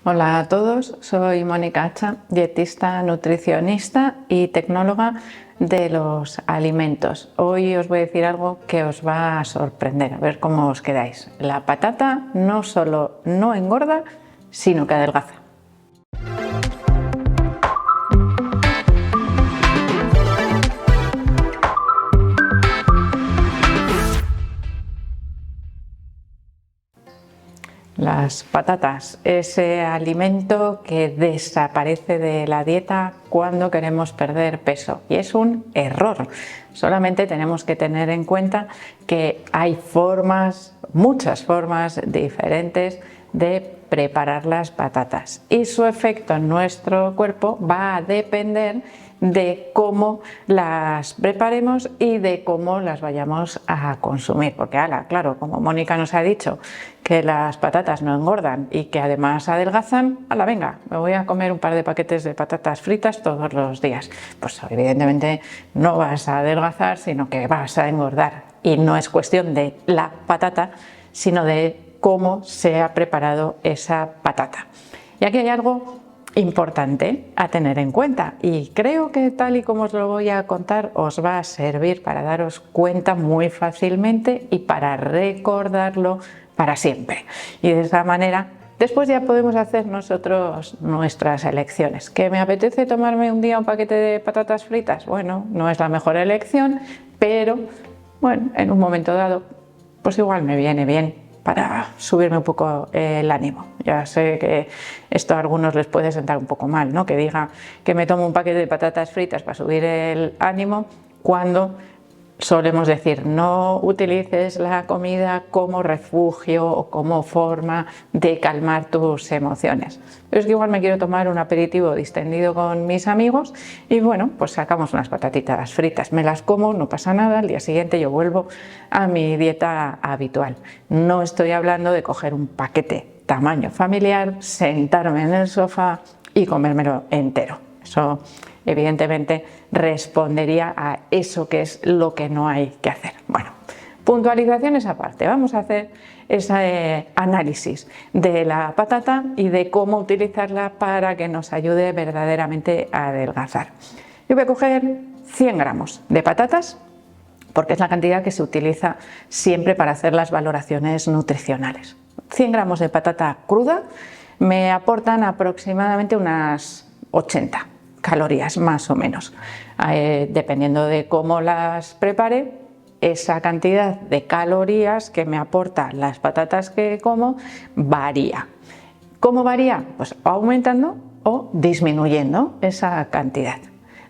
Hola a todos, soy Mónica Hacha, dietista, nutricionista y tecnóloga de los alimentos. Hoy os voy a decir algo que os va a sorprender, a ver cómo os quedáis. La patata no solo no engorda, sino que adelgaza. Las patatas, ese alimento que desaparece de la dieta cuando queremos perder peso, y es un error. Solamente tenemos que tener en cuenta que hay formas, muchas formas diferentes de preparar las patatas, y su efecto en nuestro cuerpo va a depender de cómo las preparemos y de cómo las vayamos a consumir, porque claro, como Mónica nos ha dicho que las patatas no engordan y que además adelgazan, venga, me voy a comer un par de paquetes de patatas fritas todos los días. Pues evidentemente no vas a adelgazar, sino que vas a engordar, y no es cuestión de la patata, sino de cómo se ha preparado esa patata. Y aquí hay algo importante a tener en cuenta, y creo que tal y como os lo voy a contar os va a servir para daros cuenta muy fácilmente y para recordarlo para siempre, y de esa manera después ya podemos hacer nosotros nuestras elecciones. ¿Que me apetece tomarme un día un paquete de patatas fritas? Bueno, no es la mejor elección, pero bueno, en un momento dado pues igual me viene bien para subirme un poco el ánimo. Ya sé que esto a algunos les puede sentar un poco mal, ¿no? Que diga que me tomo un paquete de patatas fritas para subir el ánimo, cuando solemos decir no utilices la comida como refugio o como forma de calmar tus emociones. Pero es que igual me quiero tomar un aperitivo distendido con mis amigos y bueno, pues sacamos unas patatitas fritas, me las como, no pasa nada, al día siguiente yo vuelvo a mi dieta habitual. No estoy hablando de coger un paquete tamaño familiar, sentarme en el sofá y comérmelo entero. Eso evidentemente respondería a eso que es lo que no hay que hacer. Bueno, puntualizaciones aparte, vamos a hacer ese análisis de la patata y de cómo utilizarla para que nos ayude verdaderamente a adelgazar. Yo voy a coger 100 gramos de patatas, porque es la cantidad que se utiliza siempre para hacer las valoraciones nutricionales. 100 gramos de patata cruda me aportan aproximadamente unas 80 calorías más o menos. Dependiendo de cómo las prepare, esa cantidad de calorías que me aportan las patatas que como varía. ¿Cómo varía? Pues aumentando o disminuyendo esa cantidad.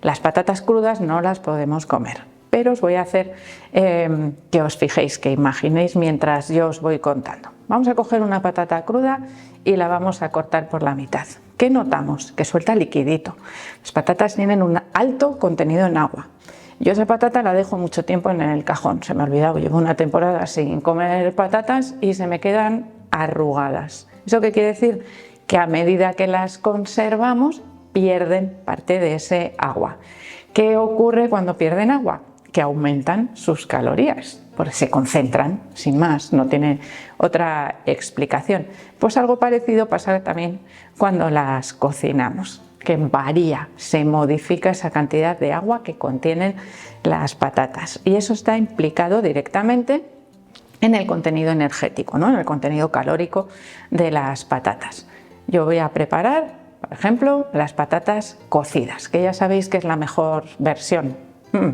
Las patatas crudas no las podemos comer, pero os voy a hacer que os fijéis, que imaginéis mientras yo os voy contando. Vamos a coger una patata cruda y la vamos a cortar por la mitad. ¿Qué notamos? Que suelta liquidito. Las patatas tienen un alto contenido en agua. Yo esa patata la dejo mucho tiempo en el cajón, se me ha olvidado, llevo una temporada sin comer patatas y se me quedan arrugadas. ¿Eso qué quiere decir? Que a medida que las conservamos pierden parte de ese agua. ¿Qué ocurre cuando pierden agua? Que aumentan sus calorías, porque se concentran, sin más, no tiene otra explicación. Pues algo parecido pasa también cuando las cocinamos, que varía, se modifica esa cantidad de agua que contienen las patatas, y eso está implicado directamente en el contenido energético, ¿no? En el contenido calórico de las patatas. Yo voy a preparar, por ejemplo, las patatas cocidas, que ya sabéis que es la mejor versión.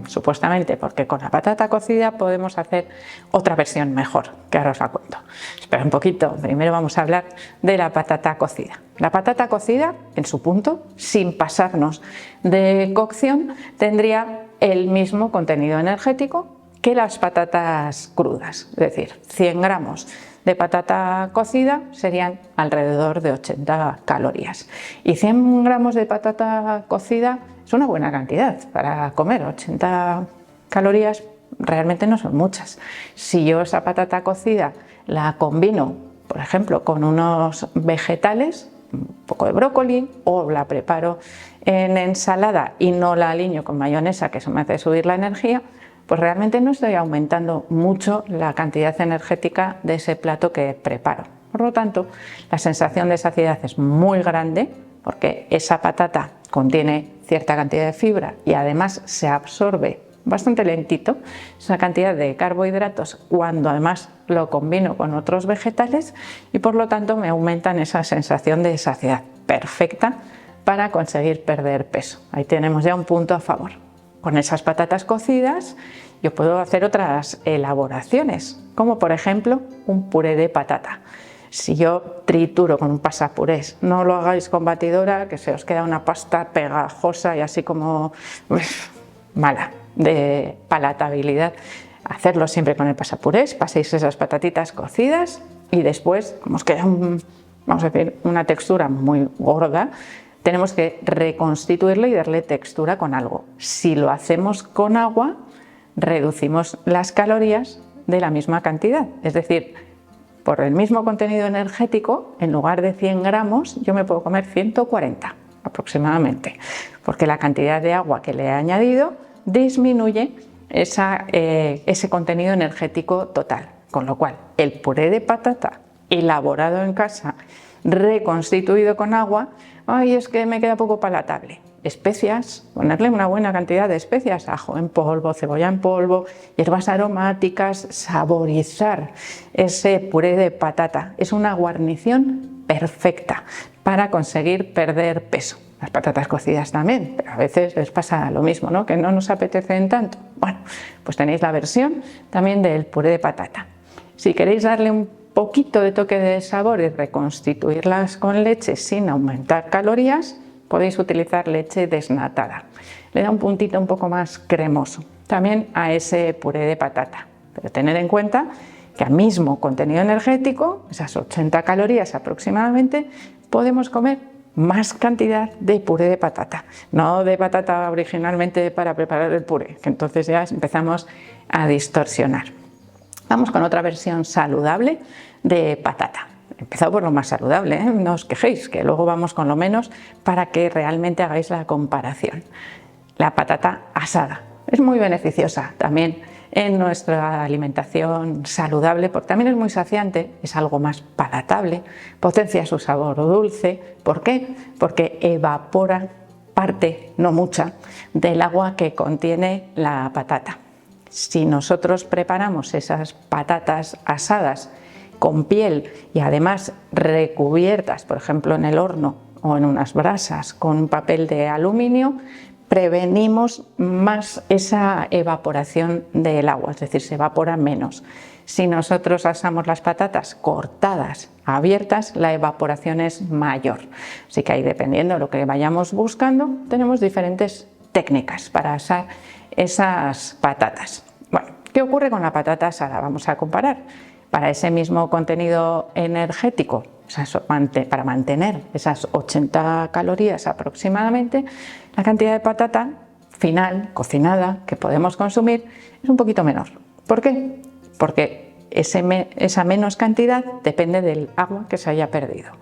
Supuestamente, porque con la patata cocida podemos hacer otra versión mejor, que ahora os la cuento. Espera un poquito, primero vamos a hablar de la patata cocida. La patata cocida, en su punto, sin pasarnos de cocción, tendría el mismo contenido energético que las patatas crudas, es decir, 100 gramos de patata cocida serían alrededor de 80 calorías, y 100 gramos de patata cocida es una buena cantidad para comer. 80 calorías realmente no son muchas. Si yo esa patata cocida la combino, por ejemplo, con unos vegetales, un poco de brócoli, o la preparo en ensalada y no la aliño con mayonesa, que eso me hace subir la energía, pues realmente no estoy aumentando mucho la cantidad energética de ese plato que preparo. Por lo tanto, la sensación de saciedad es muy grande porque esa patata contiene cierta cantidad de fibra y además se absorbe bastante lentito esa cantidad de carbohidratos cuando además lo combino con otros vegetales y por lo tanto me aumentan esa sensación de saciedad perfecta para conseguir perder peso. Ahí tenemos ya un punto a favor. Con esas patatas cocidas yo puedo hacer otras elaboraciones, como por ejemplo un puré de patata. Si yo trituro con un pasapurés, no lo hagáis con batidora, que se os queda una pasta pegajosa y así como mala de palatabilidad. Hacerlo siempre con el pasapurés, paséis esas patatitas cocidas y después, como os queda vamos a decir, una textura muy gorda, tenemos que reconstituirlo y darle textura con algo. Si lo hacemos con agua, reducimos las calorías de la misma cantidad, es decir, por el mismo contenido energético, en lugar de 100 gramos, yo me puedo comer 140 aproximadamente, porque la cantidad de agua que le he añadido disminuye ese contenido energético total. Con lo cual, el puré de patata elaborado en casa, reconstituido con agua, ¡ay, es que me queda poco palatable! Especias, ponerle una buena cantidad de especias, ajo en polvo, cebolla en polvo, hierbas aromáticas, saborizar ese puré de patata. Es una guarnición perfecta para conseguir perder peso. Las patatas cocidas también, pero a veces les pasa lo mismo, ¿no? Que no nos apetecen tanto. Bueno, pues tenéis la versión también del puré de patata. Si queréis darle un poquito de toque de sabor y reconstituirlas con leche sin aumentar calorías, podéis utilizar leche desnatada. Le da un puntito un poco más cremoso también a ese puré de patata. Pero tened en cuenta que al mismo contenido energético, esas 80 calorías aproximadamente, podemos comer más cantidad de puré de patata. No de patata originalmente para preparar el puré, que entonces ya empezamos a distorsionar. Vamos con otra versión saludable de patata. He empezado por lo más saludable, ¿eh? No os quejéis, que luego vamos con lo menos para que realmente hagáis la comparación. La patata asada es muy beneficiosa también en nuestra alimentación saludable, porque también es muy saciante, es algo más palatable, potencia su sabor dulce. ¿Por qué? Porque evapora parte, no mucha, del agua que contiene la patata. Si nosotros preparamos esas patatas asadas con piel y además recubiertas, por ejemplo en el horno o en unas brasas con un papel de aluminio, prevenimos más esa evaporación del agua, es decir, se evapora menos. Si nosotros asamos las patatas cortadas, abiertas, la evaporación es mayor. Así que ahí, dependiendo de lo que vayamos buscando, tenemos diferentes técnicas para asar esas patatas. Bueno, ¿qué ocurre con la patata asada? Vamos a comparar. Para ese mismo contenido energético, para mantener esas 80 calorías aproximadamente, la cantidad de patata final, cocinada, que podemos consumir es un poquito menor. ¿Por qué? Porque esa menos cantidad depende del agua que se haya perdido.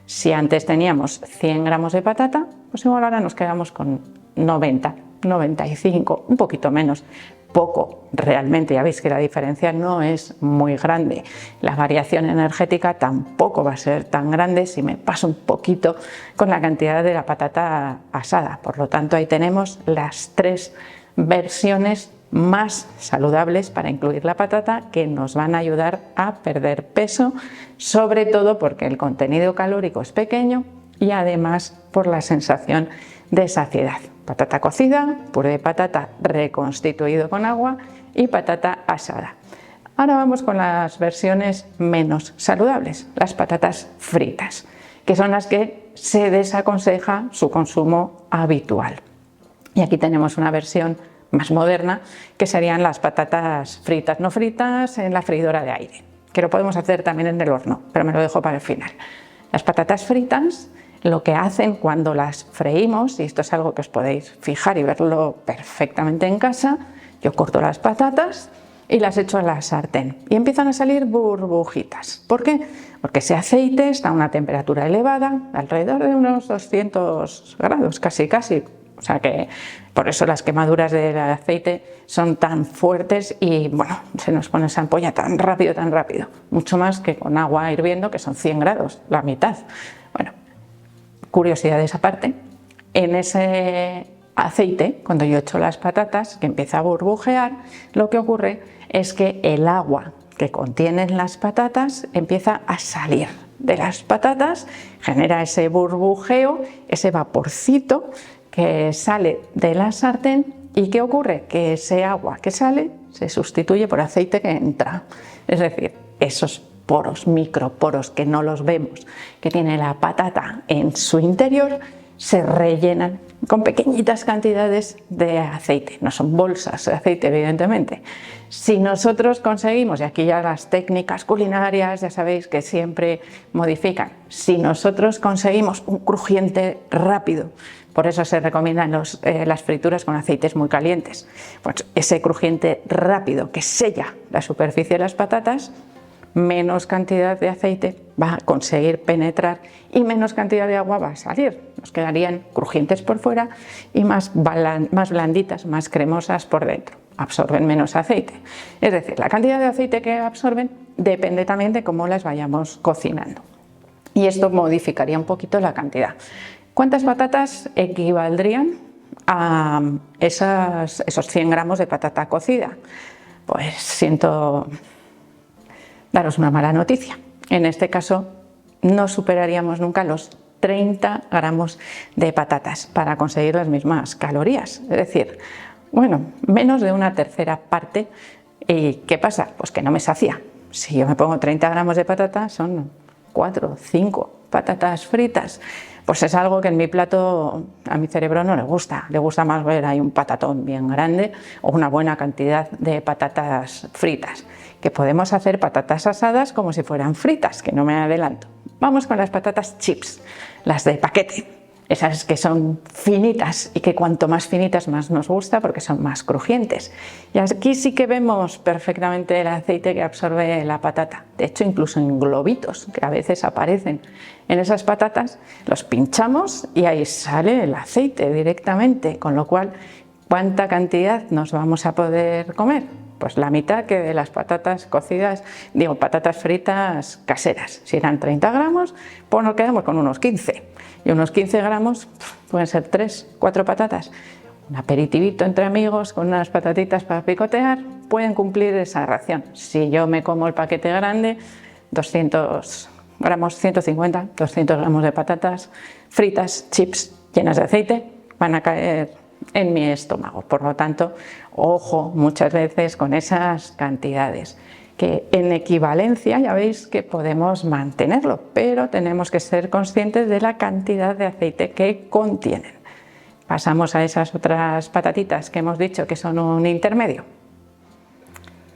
Si antes teníamos 100 gramos de patata, pues igual ahora nos quedamos con 90, 95, un poquito menos. Poco realmente, ya veis que la diferencia no es muy grande. La variación energética tampoco va a ser tan grande si me paso un poquito con la cantidad de la patata asada. Por lo tanto, ahí tenemos las tres versiones más saludables para incluir la patata, que nos van a ayudar a perder peso, sobre todo porque el contenido calórico es pequeño y además por la sensación de saciedad. Patata cocida, puré de patata reconstituido con agua y patata asada. Ahora vamos con las versiones menos saludables, las patatas fritas, que son las que se desaconseja su consumo habitual. Y aquí tenemos una versión más moderna, que serían las patatas fritas, no fritas en la freidora de aire, que lo podemos hacer también en el horno, pero me lo dejo para el final. Las patatas fritas, lo que hacen cuando las freímos, y esto es algo que os podéis fijar y verlo perfectamente en casa, yo corto las patatas y las echo a la sartén y empiezan a salir burbujitas. ¿Por qué? Porque ese aceite está a una temperatura elevada, alrededor de unos 200 grados, casi, O sea que por eso las quemaduras del aceite son tan fuertes y bueno, se nos pone esa ampolla tan rápido, mucho más que con agua hirviendo, que son 100 grados, la mitad. Bueno, curiosidades aparte, en ese aceite, cuando yo echo las patatas, que empieza a burbujear, lo que ocurre es que el agua que contienen las patatas empieza a salir de las patatas, genera ese burbujeo, ese vaporcito que sale de la sartén. ¿Y qué ocurre? Que ese agua que sale se sustituye por aceite que entra. Es decir, esos poros, microporos que no los vemos, que tiene la patata en su interior, se rellenan con pequeñitas cantidades de aceite. No son bolsas de aceite, evidentemente. Si nosotros conseguimos, y aquí ya las técnicas culinarias, ya sabéis que siempre modifican, si nosotros conseguimos un crujiente rápido, por eso se recomiendan las frituras con aceites muy calientes, pues ese crujiente rápido que sella la superficie de las patatas, menos cantidad de aceite va a conseguir penetrar y menos cantidad de agua va a salir. Nos quedarían crujientes por fuera y más blanditas, más cremosas por dentro. Absorben menos aceite. Es decir, la cantidad de aceite que absorben depende también de cómo las vayamos cocinando. Y esto modificaría un poquito la cantidad. ¿Cuántas patatas equivaldrían a esos 100 gramos de patata cocida? Pues siento daros una mala noticia. En este caso no superaríamos nunca los 30 gramos de patatas para conseguir las mismas calorías. Es decir, bueno, menos de una tercera parte. ¿Y qué pasa? Pues que no me sacia. Si yo me pongo 30 gramos de patatas, son 4 o 5 patatas fritas. Pues es algo que en mi plato a mi cerebro no le gusta más ver ahí un patatón bien grande o una buena cantidad de patatas fritas. Que podemos hacer patatas asadas como si fueran fritas, que no me adelanto. Vamos con las patatas chips, las de paquete, esas que son finitas y que cuanto más finitas más nos gusta porque son más crujientes. Y aquí sí que vemos perfectamente el aceite que absorbe la patata. De hecho, incluso en globitos que a veces aparecen en esas patatas, los pinchamos y ahí sale el aceite directamente, con lo cual, ¿cuánta cantidad nos vamos a poder comer? Pues la mitad que de las patatas cocidas, digo, patatas fritas caseras. Si eran 30 gramos, pues nos quedamos con unos 15. Y unos 15 gramos pueden ser 3, 4 patatas. Un aperitivito entre amigos con unas patatitas para picotear, pueden cumplir esa ración. Si yo me como el paquete grande, 200 gramos, 150, 200 gramos de patatas fritas, chips llenas de aceite, van a caer en mi estómago. Por lo tanto, ojo muchas veces con esas cantidades, que en equivalencia ya veis que podemos mantenerlo, pero tenemos que ser conscientes de la cantidad de aceite que contienen. Pasamos a esas otras patatitas que hemos dicho que son un intermedio.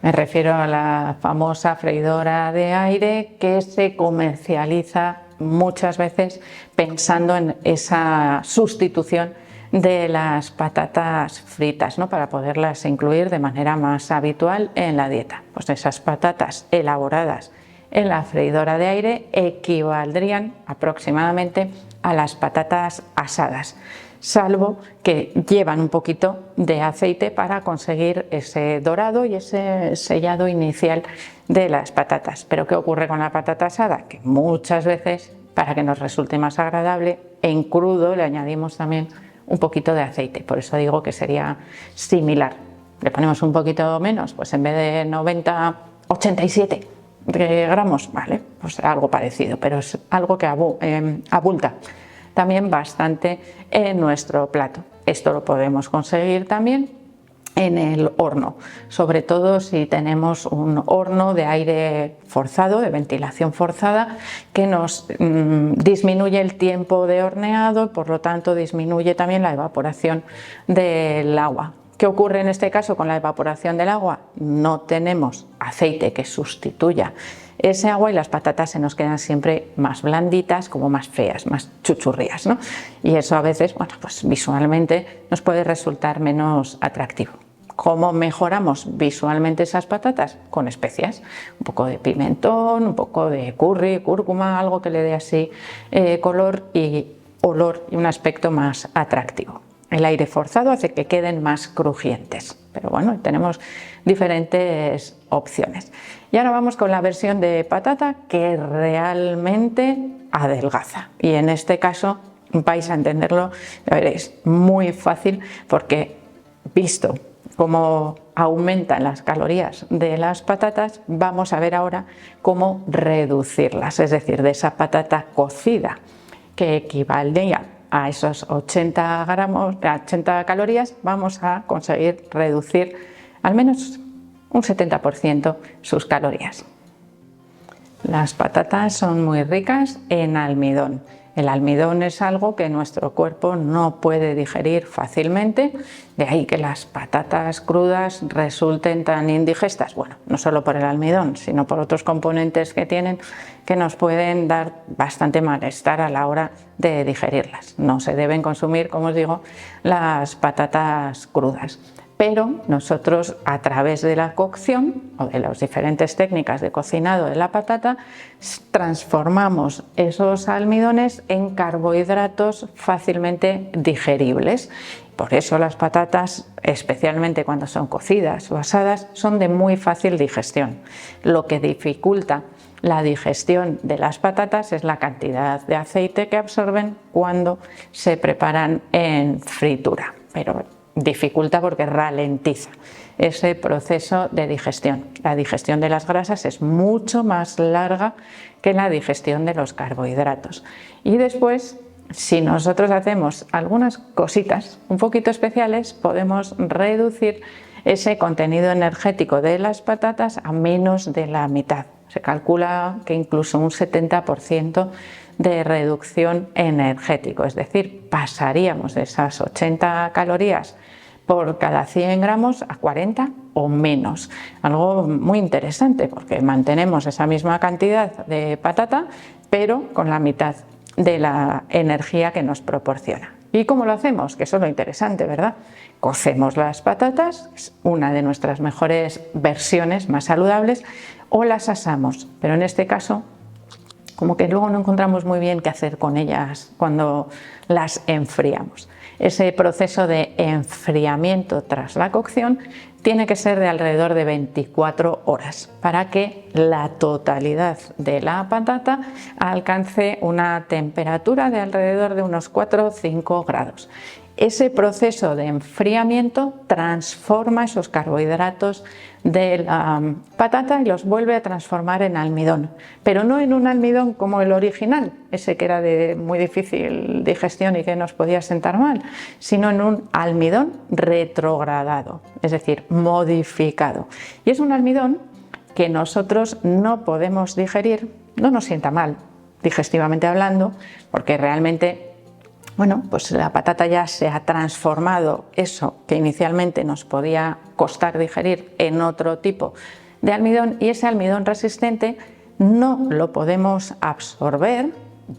Me refiero a la famosa freidora de aire que se comercializa muchas veces pensando en esa sustitución de las patatas fritas, ¿no? Para poderlas incluir de manera más habitual en la dieta. Pues esas patatas elaboradas en la freidora de aire equivaldrían aproximadamente a las patatas asadas, salvo que llevan un poquito de aceite para conseguir ese dorado y ese sellado inicial de las patatas. Pero ¿qué ocurre con la patata asada? Que muchas veces, para que nos resulte más agradable, en crudo le añadimos también un poquito de aceite, por eso digo que sería similar. Le ponemos un poquito menos, pues en vez de 90, 87 gramos, vale, pues algo parecido, pero es algo que abulta también bastante en nuestro plato. Esto lo podemos conseguir también en el horno, sobre todo si tenemos un horno de aire forzado, de ventilación forzada, que nos disminuye el tiempo de horneado y por lo tanto disminuye también la evaporación del agua. ¿Qué ocurre en este caso con la evaporación del agua? No tenemos aceite que sustituya ese agua y las patatas se nos quedan siempre más blanditas, como más feas, más chuchurrías, ¿no? Y eso a veces, bueno, pues visualmente nos puede resultar menos atractivo. ¿Cómo mejoramos visualmente esas patatas? Con especias, un poco de pimentón, un poco de curry, cúrcuma, algo que le dé así color y olor y un aspecto más atractivo. el aire forzado hace que queden más crujientes. Pero bueno, tenemos diferentes opciones. Y ahora vamos con la versión de patata que realmente adelgaza. Y en este caso vais a entenderlo, ya veréis, muy fácil, porque visto cómo aumentan las calorías de las patatas, vamos a ver ahora cómo reducirlas, es decir, de esa patata cocida que equivaldría a esos 80 calorías, vamos a conseguir reducir al menos un 70% sus calorías. Las patatas son muy ricas en almidón. El almidón es algo que nuestro cuerpo no puede digerir fácilmente, de ahí que las patatas crudas resulten tan indigestas. Bueno, no solo por el almidón, sino por otros componentes que tienen que nos pueden dar bastante malestar a la hora de digerirlas. No se deben consumir, como os digo, las patatas crudas. Pero nosotros, a través de la cocción o de las diferentes técnicas de cocinado de la patata, transformamos esos almidones en carbohidratos fácilmente digeribles. Por eso las patatas, especialmente cuando son cocidas o asadas, son de muy fácil digestión. Lo que dificulta la digestión de las patatas es la cantidad de aceite que absorben cuando se preparan en fritura. Pero dificulta porque ralentiza ese proceso de digestión. La digestión de las grasas es mucho más larga que la digestión de los carbohidratos. Y después, si nosotros hacemos algunas cositas un poquito especiales, podemos reducir ese contenido energético de las patatas a menos de la mitad. Se calcula que incluso un 70% de reducción energético, es decir, pasaríamos de esas 80 calorías por cada 100 gramos a 40 o menos. Algo muy interesante porque mantenemos esa misma cantidad de patata, pero con la mitad de la energía que nos proporciona. ¿Y cómo lo hacemos? Que eso es lo interesante, ¿verdad? Cocemos las patatas, es una de nuestras mejores versiones más saludables, o las asamos, pero en este caso como que luego no encontramos muy bien qué hacer con ellas cuando las enfriamos. Ese proceso de enfriamiento tras la cocción tiene que ser de alrededor de 24 horas para que la totalidad de la patata alcance una temperatura de alrededor de unos 4 o 5 grados. Ese proceso de enfriamiento transforma esos carbohidratos de la patata y los vuelve a transformar en almidón, pero no en un almidón como el original, ese que era de muy difícil digestión y que nos podía sentar mal, sino en un almidón retrogradado, es decir, modificado. Y es un almidón que nosotros no podemos digerir, no nos sienta mal, digestivamente hablando, porque realmente bueno, pues la patata ya se ha transformado eso que inicialmente nos podía costar digerir en otro tipo de almidón, y ese almidón resistente no lo podemos absorber,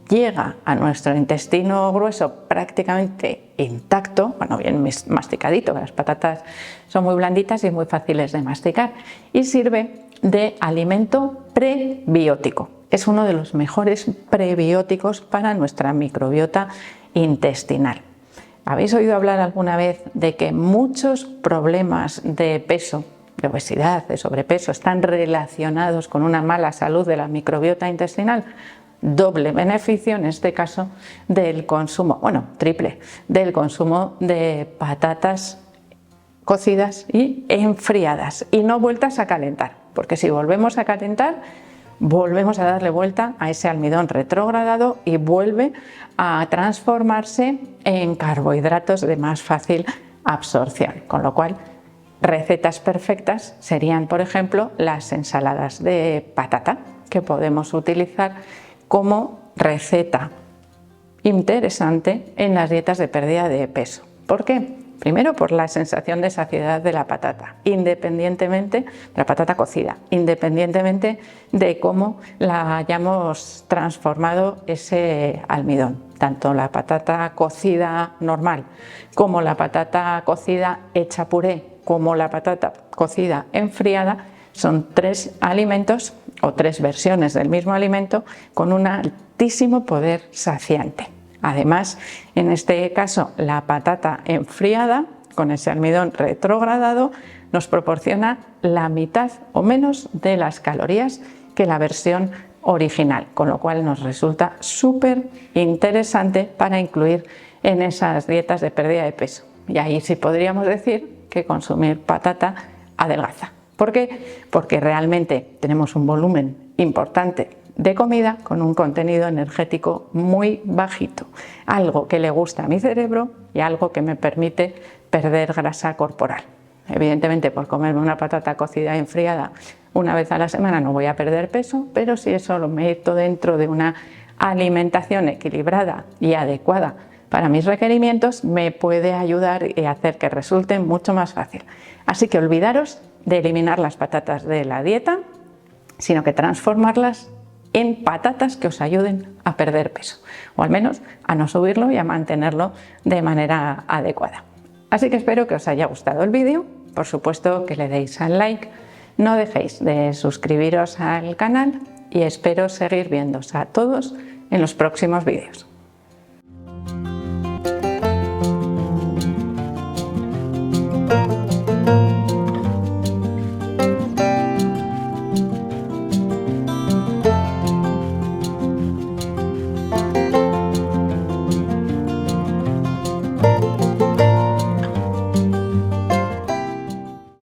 llega a nuestro intestino grueso prácticamente intacto, bueno, bien masticadito, que las patatas son muy blanditas y muy fáciles de masticar, y sirve de alimento prebiótico. Es uno de los mejores prebióticos para nuestra microbiota intestinal. ¿Habéis oído hablar alguna vez de que muchos problemas de peso, de obesidad, de sobrepeso, están relacionados con una mala salud de la microbiota intestinal? Doble beneficio en este caso del consumo, bueno, triple, del consumo de patatas cocidas y enfriadas y no vueltas a calentar, porque si volvemos a calentar volvemos a darle vuelta a ese almidón retrogradado y vuelve a transformarse en carbohidratos de más fácil absorción, con lo cual recetas perfectas serían, por ejemplo, las ensaladas de patata, que podemos utilizar como receta interesante en las dietas de pérdida de peso. ¿Por qué? Primero, por la sensación de saciedad de la patata, independientemente de la patata cocida, independientemente de cómo la hayamos transformado ese almidón. Tanto la patata cocida normal como la patata cocida hecha puré, como la patata cocida enfriada, son tres alimentos o tres versiones del mismo alimento con un altísimo poder saciante. Además, en este caso, la patata enfriada con ese almidón retrogradado nos proporciona la mitad o menos de las calorías que la versión original, con lo cual nos resulta súper interesante para incluir en esas dietas de pérdida de peso. Y ahí sí podríamos decir que consumir patata adelgaza. ¿Por qué? Porque realmente tenemos un volumen importante de comida con un contenido energético muy bajito, algo que le gusta a mi cerebro y algo que me permite perder grasa corporal. Evidentemente, por comerme una patata cocida y enfriada una vez a la semana no voy a perder peso, pero si eso lo meto dentro de una alimentación equilibrada y adecuada para mis requerimientos, me puede ayudar y hacer que resulte mucho más fácil. Así que olvidaros de eliminar las patatas de la dieta, sino que transformarlas en patatas que os ayuden a perder peso, o al menos a no subirlo y a mantenerlo de manera adecuada. Así que espero que os haya gustado el vídeo, por supuesto que le deis al like, no dejéis de suscribiros al canal y espero seguir viéndoos a todos en los próximos vídeos.